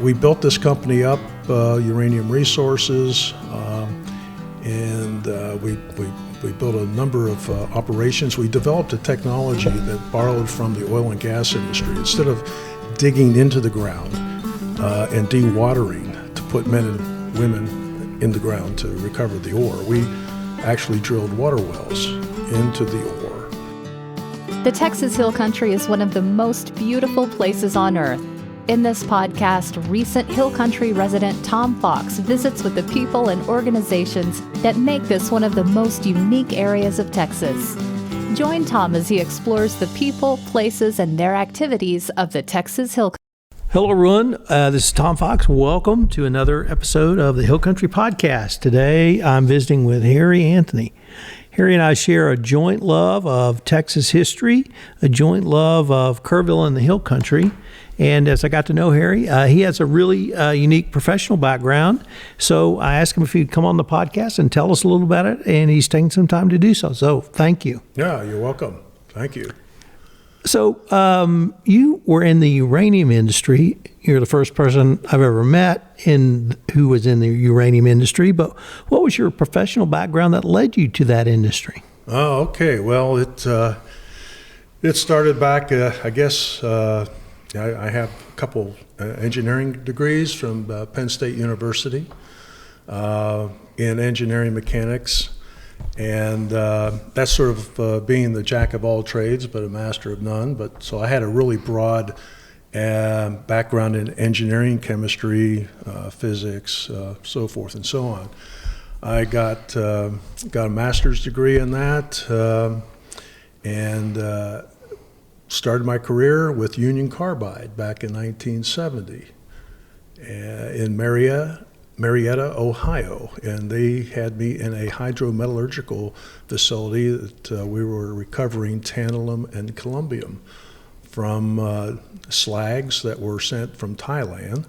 We built this company up, Uranium Resources, and we built a number of operations. We developed a technology that borrowed from the oil and gas industry. Instead of digging into the ground and dewatering to put men and women in the ground to recover the ore, we actually drilled water wells into the ore. The Texas Hill Country is one of the most beautiful places on earth. In this podcast, recent Hill Country resident Tom Fox visits with the people and organizations that make this one of the most unique areas of Texas. Join Tom as he explores the people, places, and their activities of the Texas Hill Country. Hello, everyone. This is Tom Fox. Welcome to another episode of the Hill Country Podcast. Today, I'm visiting with Harry Anthony. Harry and I share a joint love of Texas history, a joint love of Kerrville and the Hill Country. And as I got to know Harry, he has a really unique professional background. So I asked him if he'd come on the podcast and tell us a little about it, and he's taking some time to do so. So thank you. Yeah, you're welcome. Thank you. So you were in the uranium industry. You're the first person I've ever met who was in the uranium industry. But what was your professional background that led you to that industry? Oh, okay. Well, it started back, I guess. I have a couple engineering degrees from Penn State University in engineering mechanics, and that's sort of being the jack of all trades but a master of none. But so I had a really broad background in engineering, chemistry, physics, so forth and so on. I got a master's degree in that, and started my career with Union Carbide back in 1970 in Marietta, Ohio. And they had me in a hydrometallurgical facility that we were recovering tantalum and columbium from slags that were sent from Thailand.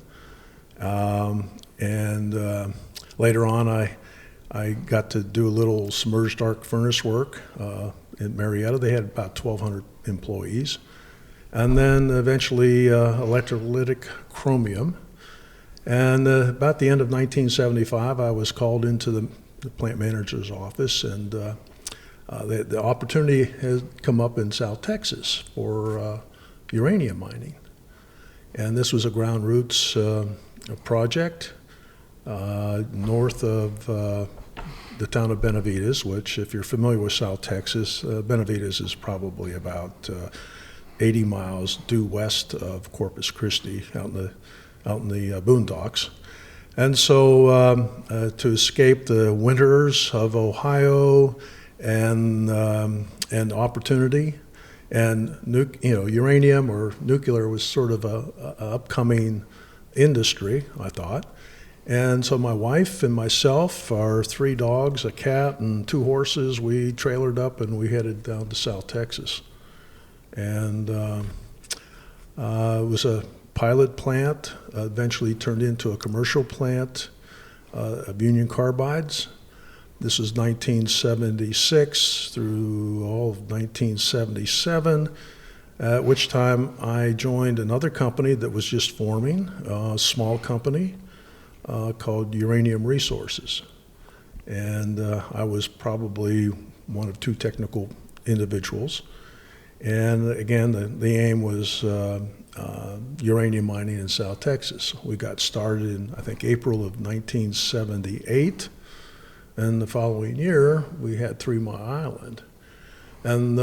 And later on, I got to do a little submerged arc furnace work in Marietta. They had about 1,200 employees. And then eventually electrolytic chromium. And about the end of 1975, I was called into the plant manager's office, and the opportunity has come up in South Texas for uranium mining. And this was a ground roots project north of the town of Benavides, which, if you're familiar with South Texas, Benavides is probably about 80 miles due west of Corpus Christi, out in the boondocks. And so to escape the winters of Ohio and opportunity, and uranium or nuclear was sort of a upcoming industry, I thought. And so my wife and myself, our 3 dogs, a cat, and 2 horses, we trailered up and we headed down to South Texas. And it was a pilot plant, eventually turned into a commercial plant of Union Carbides. This was 1976 through all of 1977, at which time I joined another company that was just forming, a small company, called Uranium Resources. And I was probably one of 2 technical individuals. And again, the aim was uranium mining in South Texas. We got started in, I think, April of 1978. And the following year, we had 3 Mile Island. And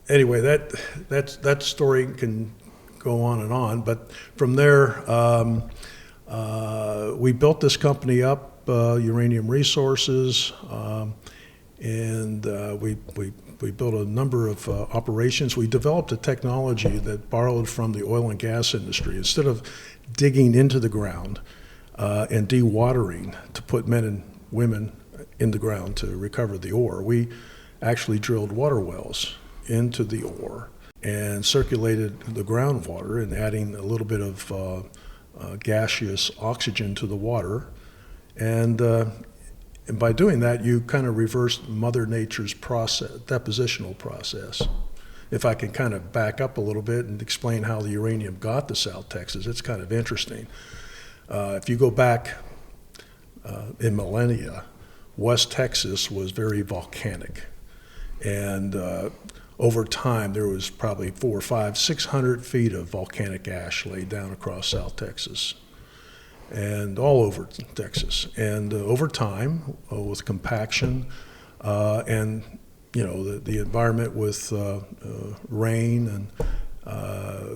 anyway, that story can go on. But from there, we built this company up, Uranium Resources, and we built a number of operations. We developed a technology that borrowed from the oil and gas industry. Instead of digging into the ground and dewatering to put men and women in the ground to recover the ore, we actually drilled water wells into the ore and circulated the groundwater and adding a little bit of gaseous oxygen to the water. And by doing that, you kind of reversed Mother Nature's depositional process. if I can kind of back up a little bit and explain how the uranium got to South Texas, it's kind of interesting. If you go back in millennia, West Texas was very volcanic. And over time, there was probably 400, 500, 600 feet of volcanic ash laid down across South Texas and all over Texas. And over time, with compaction and the environment with rain, and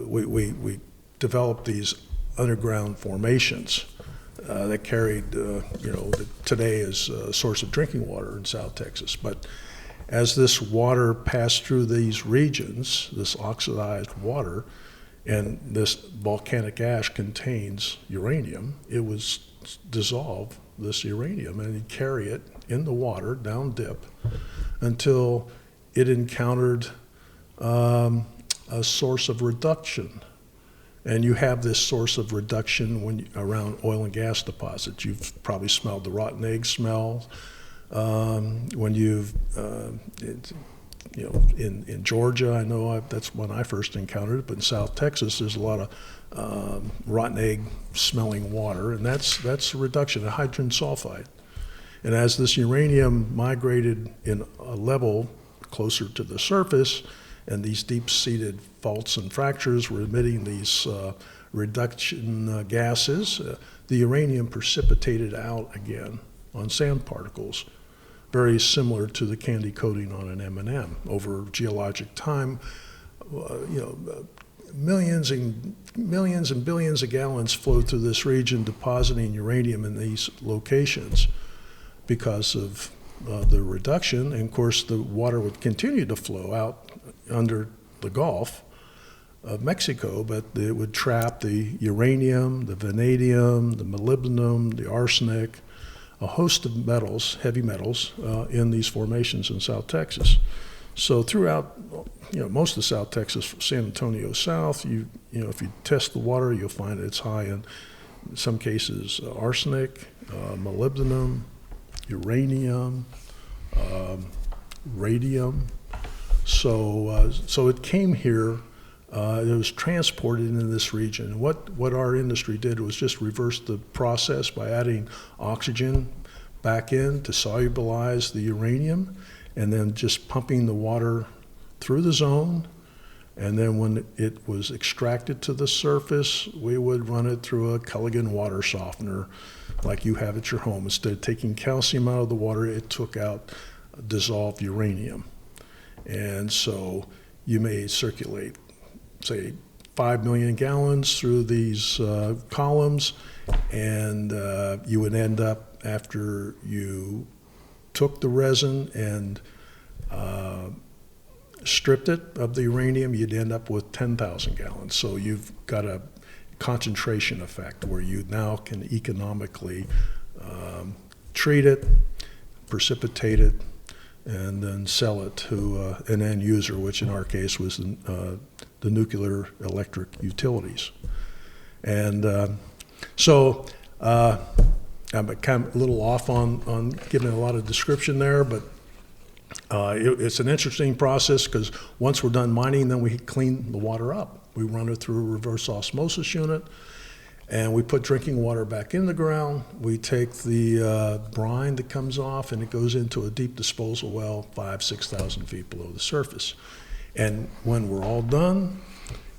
we developed these underground formations that carried, today is a source of drinking water in South Texas. But as this water passed through these regions, this oxidized water, and this volcanic ash contains uranium, it would dissolve this uranium and you'd carry it in the water down dip until it encountered a source of reduction. And you have this source of reduction around oil and gas deposits. You've probably smelled the rotten egg smell. When you've, in Georgia, I know that's when I first encountered it, but in South Texas, there's a lot of rotten egg smelling water, and that's a reduction of hydrogen sulfide. And as this uranium migrated in a level closer to the surface, and these deep-seated faults and fractures were emitting these reduction gases, the uranium precipitated out again on sand particles, very similar to the candy coating on an M&M. Over geologic time, millions and billions of gallons flowed through this region, depositing uranium in these locations because of the reduction. And of course, the water would continue to flow out under the Gulf of Mexico, but it would trap the uranium, the vanadium, the molybdenum, the arsenic, a host of metals, heavy metals, in these formations in South Texas. So throughout, most of South Texas, San Antonio south, if you test the water, you'll find it's high in some cases arsenic, molybdenum, uranium, radium. So it came here. It was transported into this region. And what our industry did was just reverse the process by adding oxygen back in to solubilize the uranium, and then just pumping the water through the zone. And then when it was extracted to the surface, we would run it through a Culligan water softener like you have at your home. Instead of taking calcium out of the water, it took out dissolved uranium. And so you may circulate, say, 5 million gallons through these columns, and you would end up, after you took the resin and stripped it of the uranium, you'd end up with 10,000 gallons. So you've got a concentration effect where you now can economically treat it, precipitate it, and then sell it to an end user, which in our case was the nuclear electric utilities. And so I'm kind of a little off on giving a lot of description there, but it's an interesting process because once we're done mining, then we clean the water up. We run it through a reverse osmosis unit, and we put drinking water back in the ground. We take the brine that comes off, and it goes into a deep disposal well 5,000 to 6,000 feet below the surface. And when we're all done,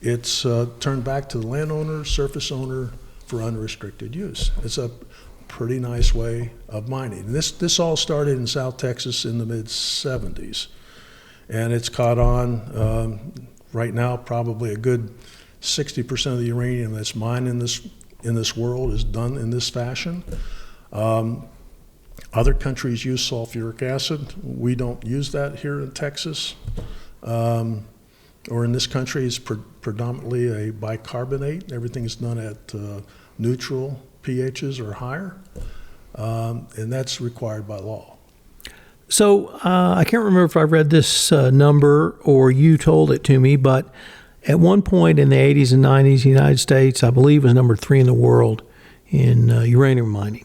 it's turned back to the landowner, surface owner, for unrestricted use. It's a pretty nice way of mining. And this all started in South Texas in the mid-'70s, and it's caught on. Right now, probably a good 60% of the uranium that's mined in this world is done in this fashion. Other countries use sulfuric acid. We don't use that here in Texas. Or in this country, it's predominantly a bicarbonate. Everything is done at neutral pHs or higher, and that's required by law. So I can't remember if I read this number or you told it to me, but at one point in the 80s and 90s, the United States, I believe, was number 3 in the world in uranium mining.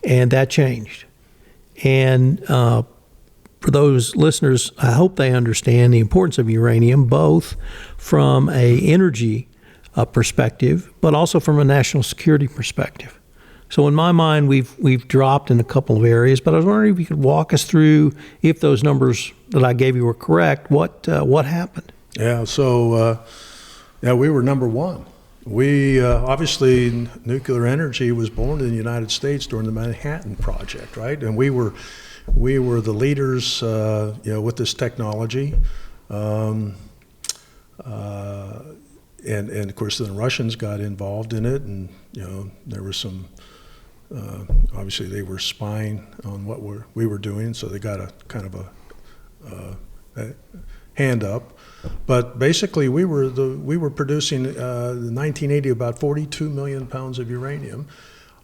And that changed. And for those listeners, I hope they understand the importance of uranium, both from a energy perspective, but also from a national security perspective. So in my mind, we've dropped in a couple of areas, but I was wondering if you could walk us through, if those numbers that I gave you were correct, what happened? Yeah, so we were number one. We obviously, nuclear energy was born in the United States during the Manhattan Project, right? And we were the leaders, with this technology. And of course, then the Russians got involved in it, and there was some. Obviously, they were spying on what we were doing, so they got a kind of a hand up. But basically, we were producing in 1980 about 42 million pounds of uranium.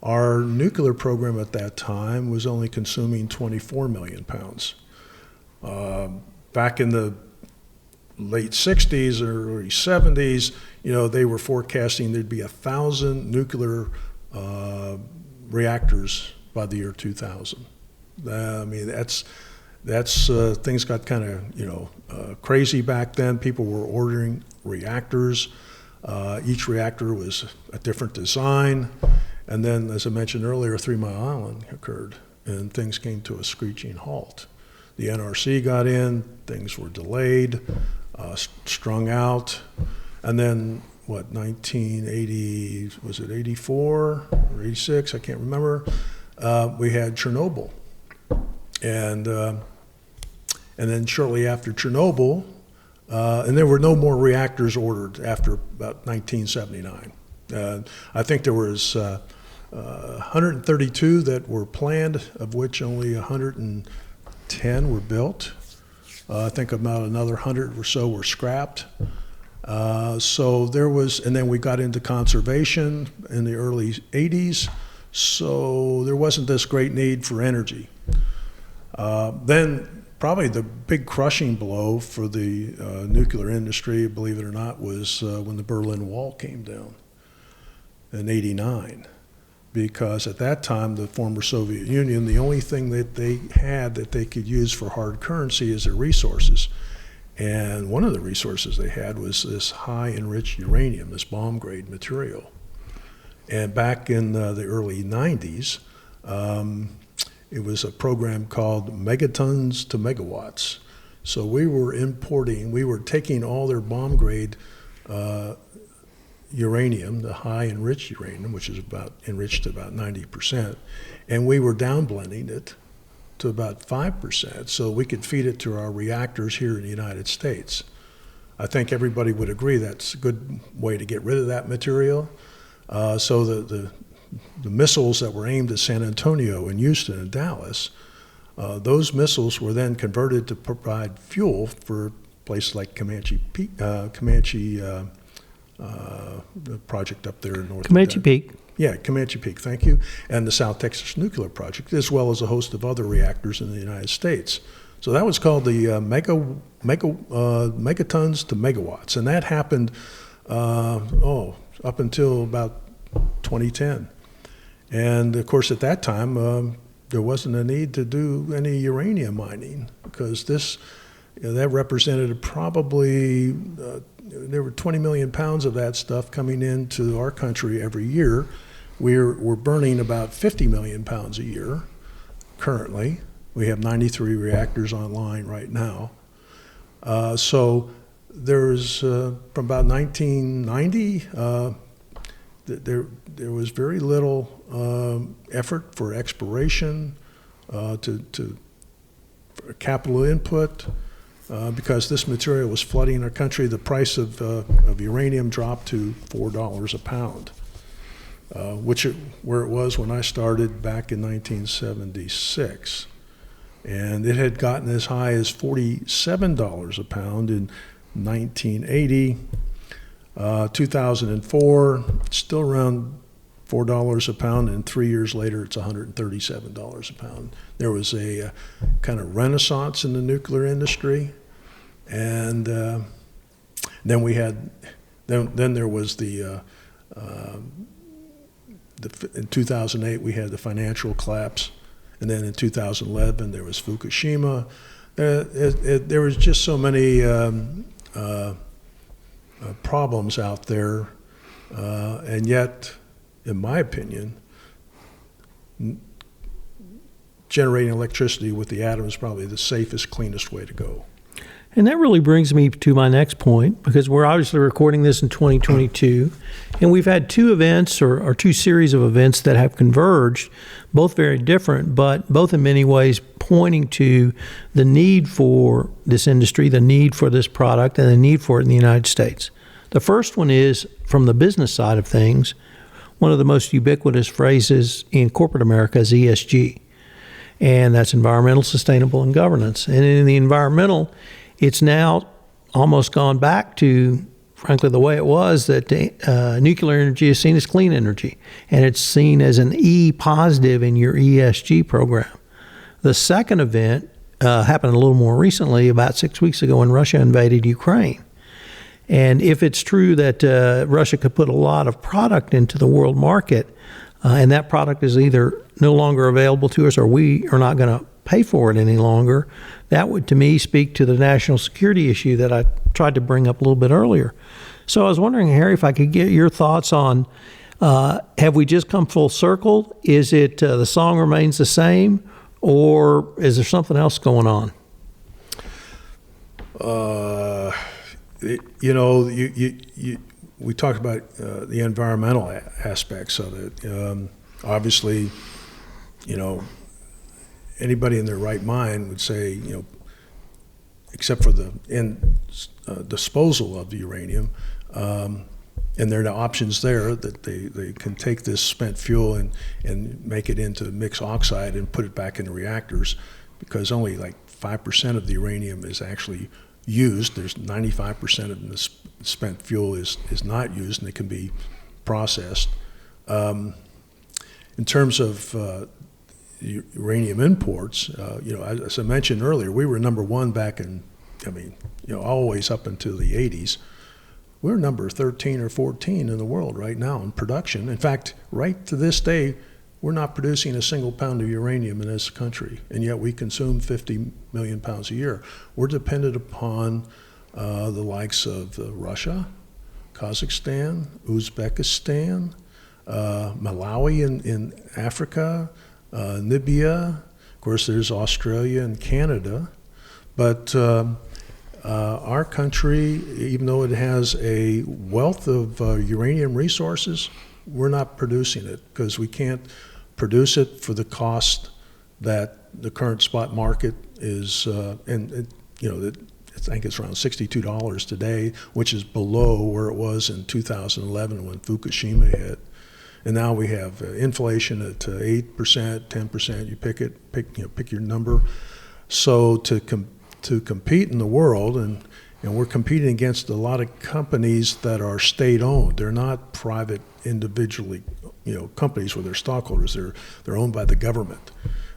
Our nuclear program at that time was only consuming 24 million pounds. Back in the late 60s or early 70s, they were forecasting there'd be 1,000 nuclear reactors by the year 2000. I mean, that's things got kind of crazy back then. People were ordering reactors. Each reactor was a different design. And then, as I mentioned earlier, 3 Mile Island occurred, and things came to a screeching halt. The NRC got in, things were delayed, strung out, and then, 1980, was it 84 or 86? I can't remember. We had Chernobyl. And then shortly after Chernobyl, and there were no more reactors ordered after about 1979. I think there was 132 that were planned, of which only 110 were built. I think about another 100 or so were scrapped. So there was, and then we got into conservation in the early 80s, so there wasn't this great need for energy. Then probably the big crushing blow for the nuclear industry, believe it or not, was when the Berlin Wall came down in '89. Because at that time, the former Soviet Union, the only thing that they had that they could use for hard currency is their resources. And one of the resources they had was this high enriched uranium, this bomb-grade material. And back in the early 90s, it was a program called megatons to megawatts. So we were taking all their bomb-grade uranium, the high enriched uranium, which is enriched to about 90%, and we were downblending it to about 5%, so we could feed it to our reactors here in the United States. I think everybody would agree that's a good way to get rid of that material. So the missiles that were aimed at San Antonio and Houston and Dallas, those missiles were then converted to provide fuel for places like Comanche Peak, the project up there in North Comanche Peak. Yeah, Comanche Peak, thank you, and the South Texas Nuclear Project, as well as a host of other reactors in the United States. So that was called the megatons to megawatts, and that happened up until about 2010. And of course, at that time, there wasn't a need to do any uranium mining because that represented probably there were 20 million pounds of that stuff coming into our country every year. We're burning about 50 million pounds a year currently. We have 93 reactors online right now. So there's from about 1990, there was very little effort for exploration, for capital input. Because this material was flooding our country, the price of uranium dropped to $4 a pound, where it was when I started back in 1976. And it had gotten as high as $47 a pound in 1980. 2004, still around $4 a pound, and 3 years later, it's $137 a pound. There was a kind of renaissance in the nuclear industry. And then we had, then there was in 2008 we had the financial collapse, and then in 2011 there was Fukushima. There was just so many problems out there, and yet, in my opinion, generating electricity with the atom is probably the safest, cleanest way to go. And that really brings me to my next point, because we're obviously recording this in 2022, and we've had two events or two series of events that have converged, both very different, but both in many ways pointing to the need for this industry, the need for this product, and the need for it in the United States. The first one is, from the business side of things, one of the most ubiquitous phrases in corporate America is ESG, and that's environmental, sustainable, and governance. And in the environmental, it's now almost gone back to, frankly, the way it was, that nuclear energy is seen as clean energy, and it's seen as an E positive in your ESG program. The second event happened a little more recently, about 6 weeks ago, when Russia invaded Ukraine. And if it's true that Russia could put a lot of product into the world market, and that product is either no longer available to us or we are not going to pay for it any longer, that would, to me, speak to the national security issue that I tried to bring up a little bit earlier. So I was wondering, Harry, if I could get your thoughts on, have we just come full circle? Is it the song remains the same, or is there something else going on? We talked about the environmental aspects of it. Obviously, anybody in their right mind would say, except for the disposal of the uranium, and there are options there that they can take this spent fuel and make it into mixed oxide and put it back in the reactors, because only like 5% of the uranium is actually used. There's 95% of the spent fuel is not used, and it can be processed. In terms of uranium imports, as I mentioned earlier, we were number one back in, always up until the 80s. We're number 13 or 14 in the world right now in production. In fact, right to this day, we're not producing a single pound of uranium in this country, and yet we consume 50 million pounds a year. We're dependent upon the likes of Russia, Kazakhstan, Uzbekistan, Malawi in Africa, Namibia. Of course, there's Australia and Canada. But our country, even though it has a wealth of uranium resources, we're not producing it because we can't produce it for the cost that the current spot market is. I think it's around $62 today, which is below where it was in 2011 when Fukushima hit. And now we have inflation at 8%, 10%. You pick your number. So to compete in the world, and we're competing against a lot of companies that are state-owned. They're not private, individually, companies with their stockholders. They're owned by the government,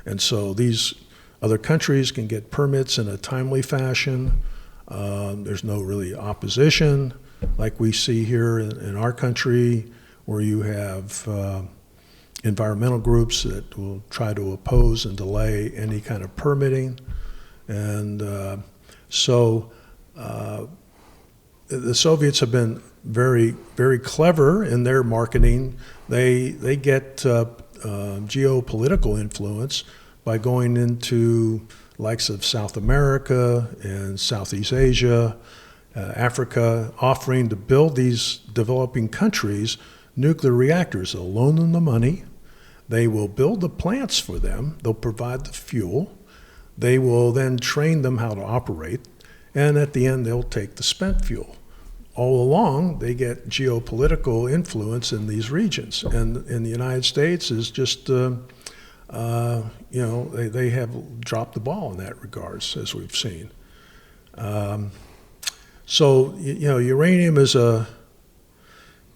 and so these other countries can get permits in a timely fashion. There's no really opposition like we see here in our country, where you have environmental groups that will try to oppose and delay any kind of permitting. And so the Soviets have been very, very clever in their marketing. They get geopolitical influence by going into likes of South America and Southeast Asia, Africa, offering to build these developing countries nuclear reactors. They'll loan them the money. They will build the plants for them. They'll provide the fuel. They will then train them how to operate. And at the end, they'll take the spent fuel. All along, they get geopolitical influence in these regions. And in the United States is just, they have dropped the ball in that regards, as we've seen. So, uranium is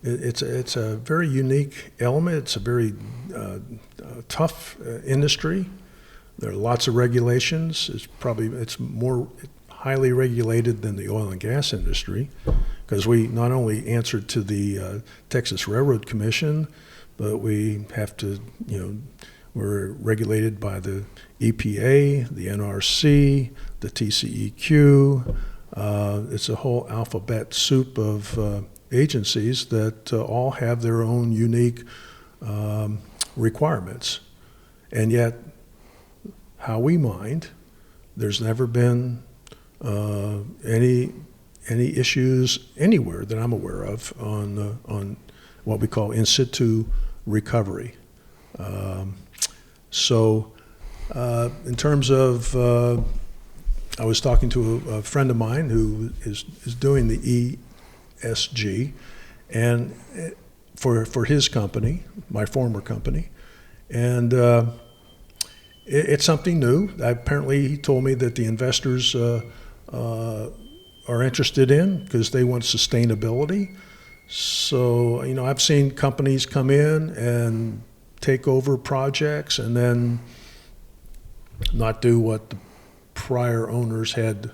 it's a very unique element. It's a very tough industry. There are lots of regulations. It's more highly regulated than the oil and gas industry, because we not only answer to the Texas Railroad Commission, but we have to, We're regulated by the EPA, the NRC, the TCEQ. It's a whole alphabet soup of agencies that all have their own unique requirements. And yet, how we mined, there's never been any issues anywhere that I'm aware of on what we call in situ recovery. So in terms of, I was talking to a friend of mine who is doing the ESG, and for his company, my former company, and it's something new. Apparently, he told me that the investors are interested in because they want sustainability. So, I've seen companies come in and take over projects and then not do what the prior owners had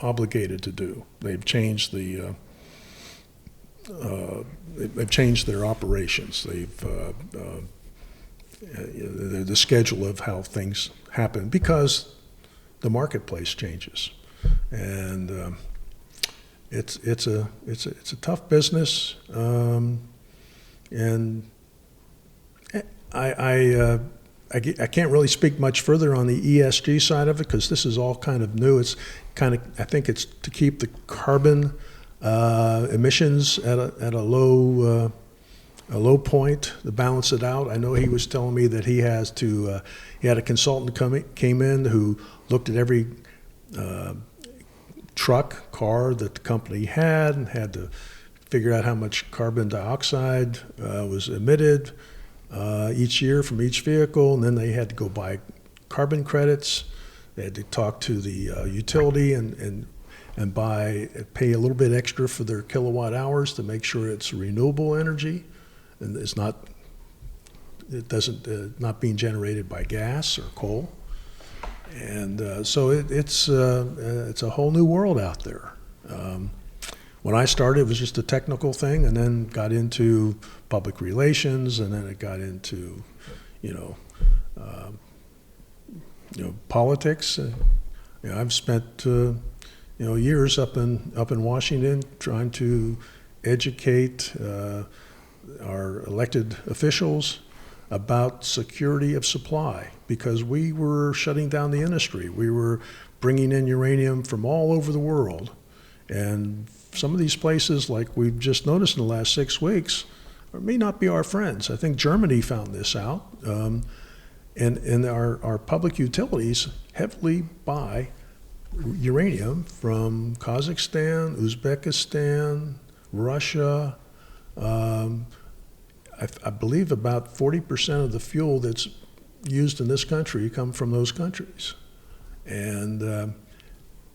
obligated to do. They've changed they've changed their operations. The schedule of how things happen because the marketplace changes, and it's a tough business, and I can't really speak much further on the ESG side of it because this is all kind of new. It's kind of, I think it's to keep the carbon emissions at a low point to balance it out. I know he was telling me that he had a consultant came in who looked at every car that the company had and had to figure out how much carbon dioxide was emitted each year from each vehicle, and then they had to go buy carbon credits. They had to talk to the utility and pay a little bit extra for their kilowatt hours to make sure it's renewable energy and it's not being generated by gas or coal. And so it's a whole new world out there. When I started, it was just a technical thing, and then got into public relations, and then it got into, politics. I've spent years up in Washington trying to educate our elected officials about security of supply, because we were shutting down the industry. We were bringing in uranium from all over the world, and some of these places, like we've just noticed in the last 6 weeks, may not be our friends. I think Germany found this out, and our public utilities heavily buy uranium from Kazakhstan, Uzbekistan, Russia. I believe about 40% of the fuel that's used in this country come from those countries, and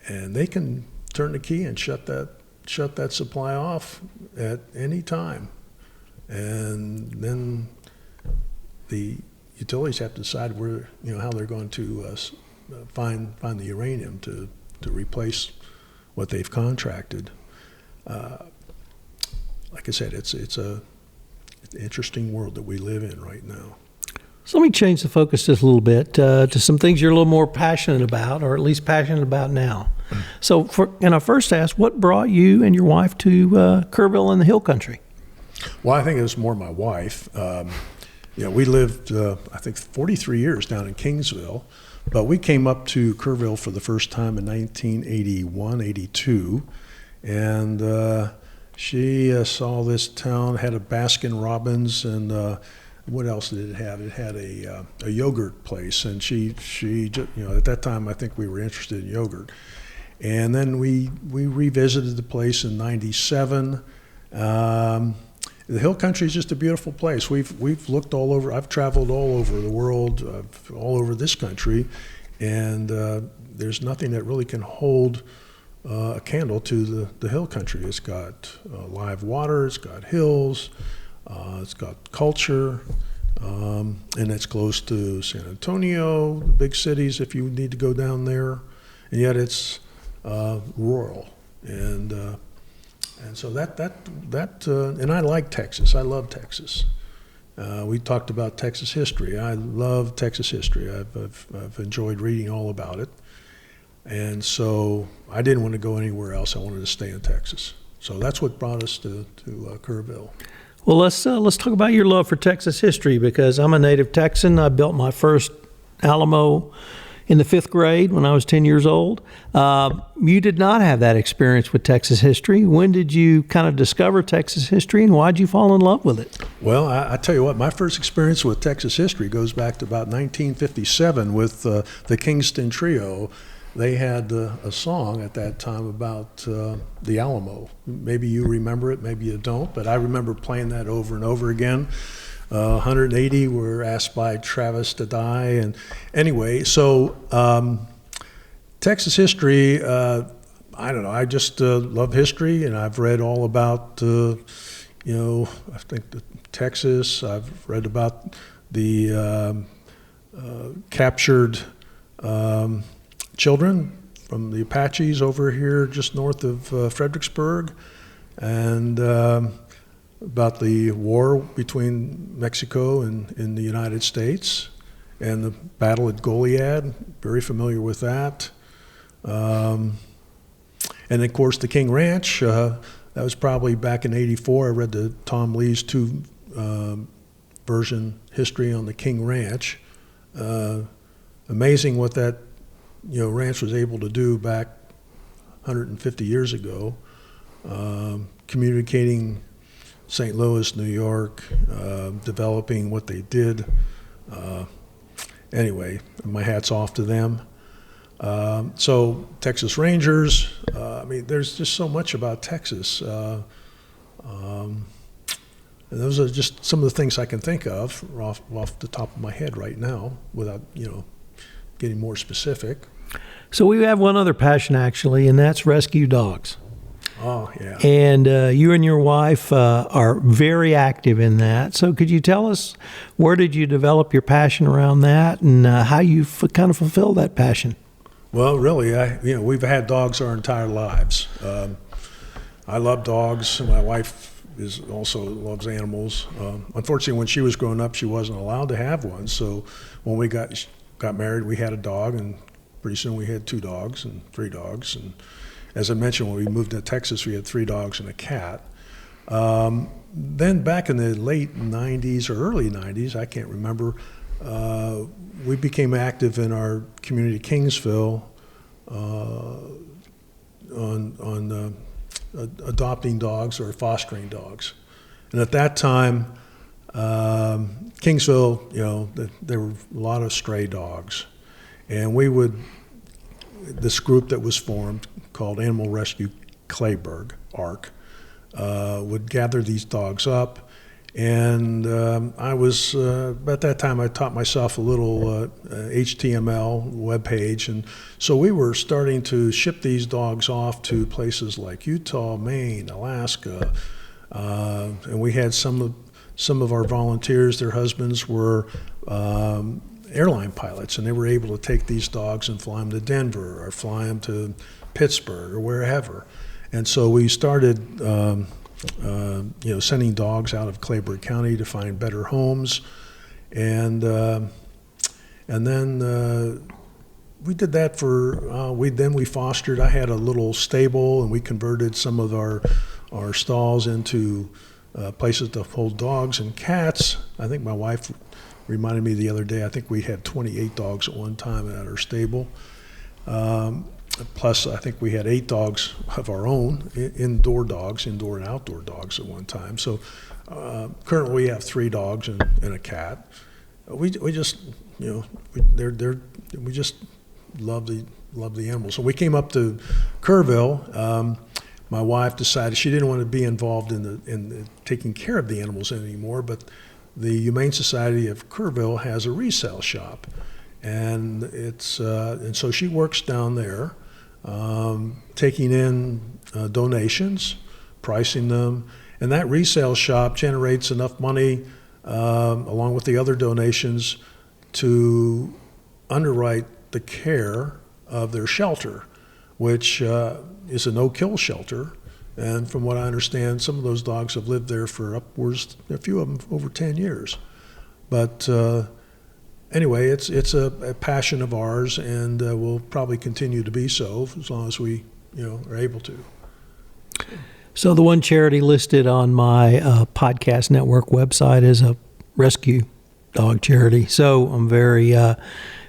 they can turn the key and shut that supply off at any time, and then the utilities have to decide how they're going to find the uranium to replace what they've contracted. Like I said, it's an interesting world that we live in right now. So let me change the focus just a little bit to some things you're a little more passionate about, or at least passionate about now. So I first ask, what brought you and your wife to Kerrville in the Hill Country? Well, I think it was more my wife. We lived, I think, 43 years down in Kingsville, but we came up to Kerrville for the first time in 1981, 82, and she saw this town, had a Baskin Robbins, and what else did it have? It had a yogurt place, and she at that time I think we were interested in yogurt, and then we revisited the place in '97. The Hill Country is just a beautiful place. We've looked all over. I've traveled all over the world, all over this country, and there's nothing that really can hold a candle to the Hill Country. It's got live water. It's got hills. It's got culture, and it's close to San Antonio, the big cities if you need to go down there, and yet it's rural, and so that and I like Texas. I love Texas, We talked about Texas history. I love Texas history. I've enjoyed reading all about it. And so I didn't want to go anywhere else. I wanted to stay in Texas. So that's what brought us to Kerrville. Well, let's talk about your love for Texas history, because I'm a native Texan. I built my first Alamo in the 5th grade when I was 10 years old. You did not have that experience with Texas history. When did you kind of discover Texas history, and why did you fall in love with it? Well, I tell you what, my first experience with Texas history goes back to about 1957 with the Kingston Trio. They had a song at that time about the Alamo. Maybe you remember it, maybe you don't, but I remember playing that over and over again. 180 were asked by Travis to die. And anyway, so Texas history, I don't know, I just love history, and I've read all about, I think Texas. I've read about the captured children from the Apaches over here just north of Fredericksburg, and about the war between Mexico and the United States, and the battle at Goliad. Very familiar with that. And of course the King Ranch, that was probably back in '84. I read the Tom Lee's 2 version history on the King Ranch. Amazing what that ranch was able to do back 150 years ago, communicating St. Louis, New York, developing what they did. Anyway, my hat's off to them. So Texas Rangers, there's just so much about Texas. And those are just some of the things I can think of off the top of my head right now, without getting more specific. So we have one other passion, actually, and that's rescue dogs. Oh, yeah. And you and your wife are very active in that. So could you tell us, where did you develop your passion around that, and how you kind of fulfill that passion? Well, really, we've had dogs our entire lives. I love dogs. My wife also loves animals. Unfortunately, when she was growing up, she wasn't allowed to have one. So when we got married, we had a dog, and pretty soon we had 2 dogs and 3 dogs. And as I mentioned, when we moved to Texas, we had 3 dogs and a cat. Then back in the late 90s or early 90s, I can't remember, we became active in our community, Kingsville, on adopting dogs or fostering dogs. And at that time, Kingsville, there were a lot of stray dogs. And this group that was formed called Animal Rescue Clayburgh, ARC, would gather these dogs up. And I was, at that time, I taught myself a little HTML web page. And so we were starting to ship these dogs off to places like Utah, Maine, Alaska. And we had some of our volunteers, their husbands were airline pilots, and they were able to take these dogs and fly them to Denver or fly them to Pittsburgh or wherever. And so we started sending dogs out of Clayburgh County to find better homes. And then we did that we fostered. I had a little stable, and we converted some of our stalls into places to hold dogs and cats. I think my wife reminded me the other day, I think we had 28 dogs at one time at our stable. Plus, I think we had 8 dogs of our own, indoor and outdoor dogs at one time. So currently we have 3 dogs and a cat. We just, we just love the animals. So we came up to Kerrville. My wife decided she didn't want to be involved in taking care of the animals anymore, but the Humane Society of Kerrville has a resale shop, and and so she works down there, taking in donations, pricing them, and that resale shop generates enough money, along with the other donations, to underwrite the care of their shelter, which is a no-kill shelter, And from what I understand, some of those dogs have lived there for upwards, a few of them over 10 years. But anyway, it's a passion of ours, and will probably continue to be so as long as we are able to. So the one charity listed on my podcast network website is a rescue dog charity. So I'm very,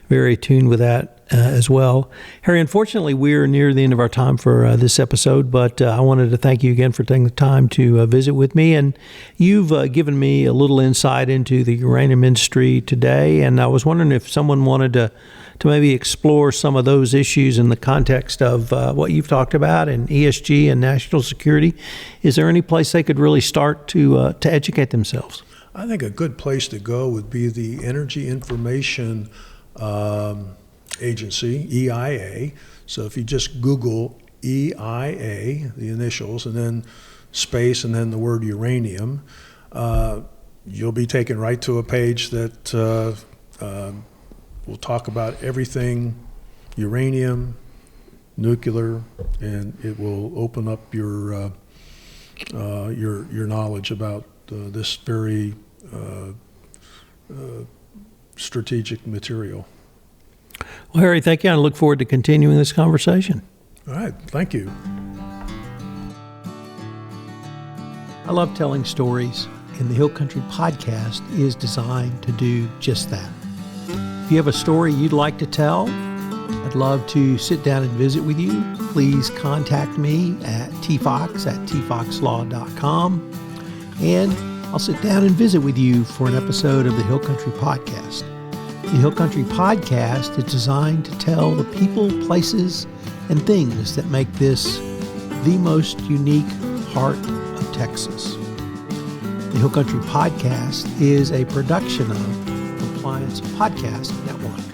very attuned with that as well. Harry, unfortunately, we're near the end of our time for this episode, but I wanted to thank you again for taking the time to visit with me. And you've given me a little insight into the uranium industry today, and I was wondering if someone wanted to maybe explore some of those issues in the context of what you've talked about in ESG and national security. Is there any place they could really start to educate themselves? I think a good place to go would be the Energy Information Agency, EIA. So if you just Google EIA, the initials, and then space, and then the word uranium, you'll be taken right to a page that we'll talk about everything uranium, nuclear, and it will open up your knowledge about this very strategic material. Well, Harry, thank you. I look forward to continuing this conversation. All right, thank you. I love telling stories, and the Hill Country podcast is designed to do just that. If you have a story you'd like to tell, I'd love to sit down and visit with you. Please contact me at tfox@tfoxlaw.com, and I'll sit down and visit with you for an episode of the Hill Country podcast. The Hill Country podcast is designed to tell the people, places, and things that make this the most unique part of Texas. The Hill Country podcast is a production of Compliance Podcast Network.